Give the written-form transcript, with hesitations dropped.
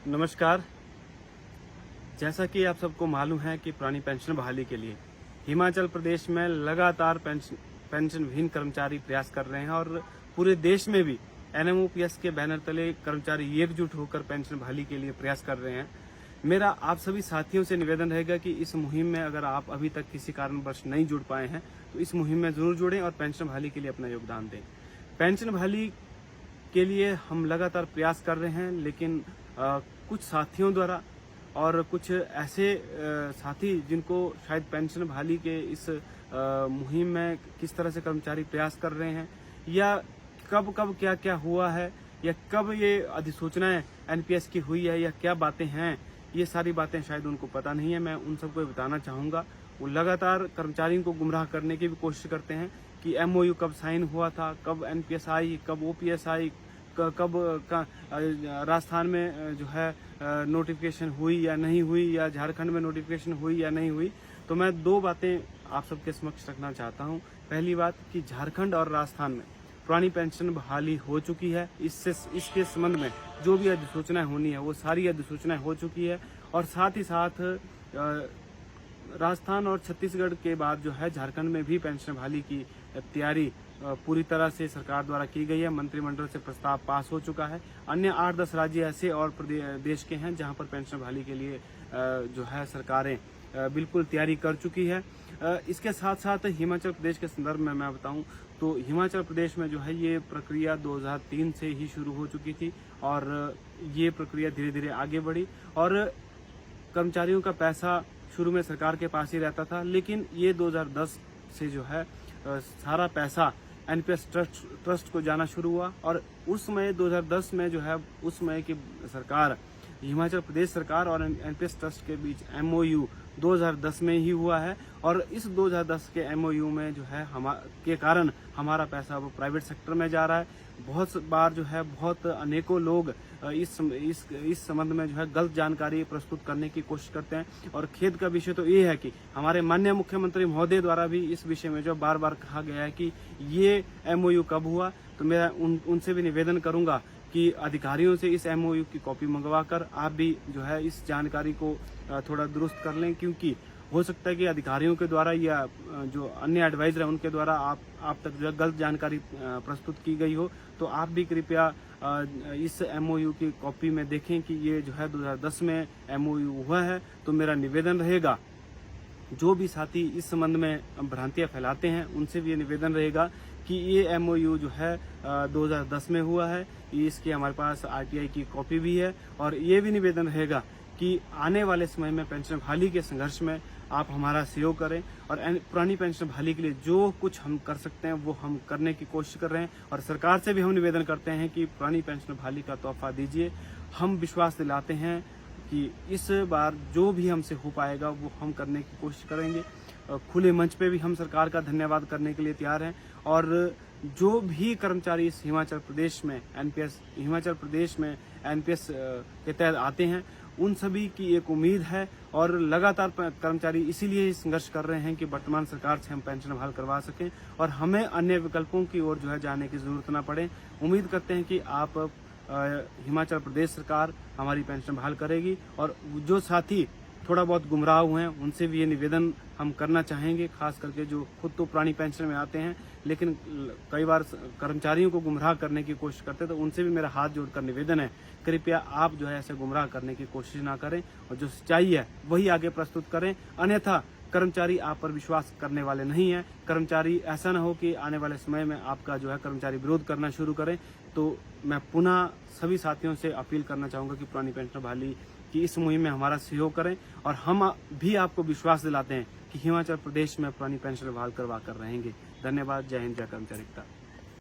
नमस्कार। जैसा कि आप सबको मालूम है कि पुरानी पेंशन बहाली के लिए हिमाचल प्रदेश में लगातार पेंशन विहीन कर्मचारी प्रयास कर रहे हैं और पूरे देश में भी एनएमओपीएस के बैनर तले कर्मचारी एकजुट होकर पेंशन बहाली के लिए प्रयास कर रहे हैं। मेरा आप सभी साथियों से निवेदन रहेगा कि इस मुहिम में अगर आप अभी तक किसी कारणवश नहीं जुड़ पाए हैं तो इस मुहिम में जरूर जुड़ें और पेंशन बहाली के लिए अपना योगदान दें। पेंशन बहाली के लिए हम लगातार प्रयास कर रहे हैं, लेकिन कुछ साथियों द्वारा और कुछ ऐसे साथी जिनको शायद पेंशन बहाली के इस मुहिम में किस तरह से कर्मचारी प्रयास कर रहे हैं या कब कब क्या क्या हुआ है या कब ये अधिसूचनाएं एनपीएस की हुई है या क्या बातें हैं, ये सारी बातें शायद उनको पता नहीं है। मैं उन सबको बताना चाहूँगा। वो लगातार कर्मचारियों को गुमराह करने की भी कोशिश करते हैं कि एमओयू कब साइन हुआ था, कब एनपीएस आई, कब ओपीएस आई, कब राजस्थान में जो है नोटिफिकेशन हुई या नहीं हुई या झारखंड में नोटिफिकेशन हुई या नहीं हुई। तो मैं दो बातें आप सबके समक्ष रखना चाहता हूं। पहली बात कि झारखंड और राजस्थान में पुरानी पेंशन बहाली हो चुकी है। इसके संबंध में जो भी अधिसूचनाएं होनी है वो सारी अधिसूचनाएं हो चुकी है और साथ ही साथ राजस्थान और छत्तीसगढ़ के बाद जो है झारखंड में भी पेंशन बहाली की तैयारी पूरी तरह से सरकार द्वारा की गई है। मंत्रिमंडल से प्रस्ताव पास हो चुका है। अन्य 8-10 राज्य ऐसे और देश के हैं जहां पर पेंशन बहाली के लिए जो है सरकारें बिल्कुल तैयारी कर चुकी है। इसके साथ साथ हिमाचल प्रदेश के संदर्भ में मैं बताऊं तो हिमाचल प्रदेश में जो है ये प्रक्रिया 2003 से ही शुरू हो चुकी थी और ये प्रक्रिया धीरे धीरे आगे बढ़ी और कर्मचारियों का पैसा शुरू में सरकार के पास ही रहता था, लेकिन ये 2010 से जो है सारा पैसा एनपीएस ट्रस्ट को जाना शुरू हुआ और उस समय 2010 में जो है उस समय की सरकार हिमाचल प्रदेश सरकार और एनपीएस ट्रस्ट के बीच एमओयू 2010 में ही हुआ है और इस 2010 के एमओयू में जो है के कारण हमारा पैसा वो प्राइवेट सेक्टर में जा रहा है। बहुत बार जो है बहुत अनेकों लोग इस संबंध में जो है गलत जानकारी प्रस्तुत करने की कोशिश करते हैं और खेद का विषय तो ये है कि हमारे माननीय मुख्यमंत्री महोदय द्वारा भी इस विषय में जो बार बार कहा गया है कि ये एमओयू कब हुआ। तो मैं उनसे भी निवेदन करूंगा कि अधिकारियों से इस एमओयू की कॉपी मंगवाकर आप भी जो है इस जानकारी को थोड़ा दुरुस्त कर लें, क्योंकि हो सकता है कि अधिकारियों के द्वारा या जो अन्य एडवाइजर है उनके द्वारा आप तक जो है गलत जानकारी प्रस्तुत की गई हो। तो आप भी कृपया इस एमओयू की कॉपी में देखें कि ये जो है 2010 में एमओयू हुआ है। तो मेरा निवेदन रहेगा जो भी साथी इस संबंध में भ्रांतियां फैलाते हैं उनसे भी ये निवेदन रहेगा कि ये एमओयू जो है 2010 में हुआ है। इसकी हमारे पास आरटीआई की कॉपी भी है और ये भी निवेदन रहेगा कि आने वाले समय में पेंशन बहाली के संघर्ष में आप हमारा सहयोग करें और पुरानी पेंशन बहाली के लिए जो कुछ हम कर सकते हैं वो हम करने की कोशिश कर रहे हैं और सरकार से भी हम निवेदन करते हैं कि पुरानी पेंशन बहाली का तोहफा दीजिए। हम विश्वास दिलाते हैं कि इस बार जो भी हमसे हो पाएगा वो हम करने की कोशिश करेंगे। खुले मंच पे भी हम सरकार का धन्यवाद करने के लिए तैयार हैं और जो भी कर्मचारी इस हिमाचल प्रदेश में एनपीएस के तहत आते हैं उन सभी की एक उम्मीद है और लगातार कर्मचारी इसीलिए संघर्ष कर रहे हैं कि वर्तमान सरकार से हम पेंशन बहाल करवा सकें और हमें अन्य विकल्पों की ओर जो है जाने की जरूरत न पड़े। उम्मीद करते हैं कि आप हिमाचल प्रदेश सरकार हमारी पेंशन बहाल करेगी और जो साथी थोड़ा बहुत गुमराह हुए हैं उनसे भी ये निवेदन हम करना चाहेंगे, खास करके जो खुद तो पुरानी पेंशन में आते हैं लेकिन कई बार कर्मचारियों को गुमराह करने की कोशिश करते हैं। तो उनसे भी मेरा हाथ जोड़कर निवेदन है, कृपया आप जो है ऐसे गुमराह करने की कोशिश ना करें और जो सच्चाई है वही आगे प्रस्तुत करें। अन्यथा कर्मचारी आप पर विश्वास करने वाले नहीं है। कर्मचारी ऐसा न हो कि आने वाले समय में आपका जो है कर्मचारी विरोध करना शुरू करें। तो मैं पुनः सभी साथियों से अपील करना चाहूंगा कि पुरानी पेंशन बहाली की इस मुहिम में हमारा सहयोग करें और हम भी आपको विश्वास दिलाते हैं कि हिमाचल प्रदेश में पुरानी पेंशन बहाल करवा कर रहेंगे। धन्यवाद। जय हिंद, जय कर्मचारी एकता।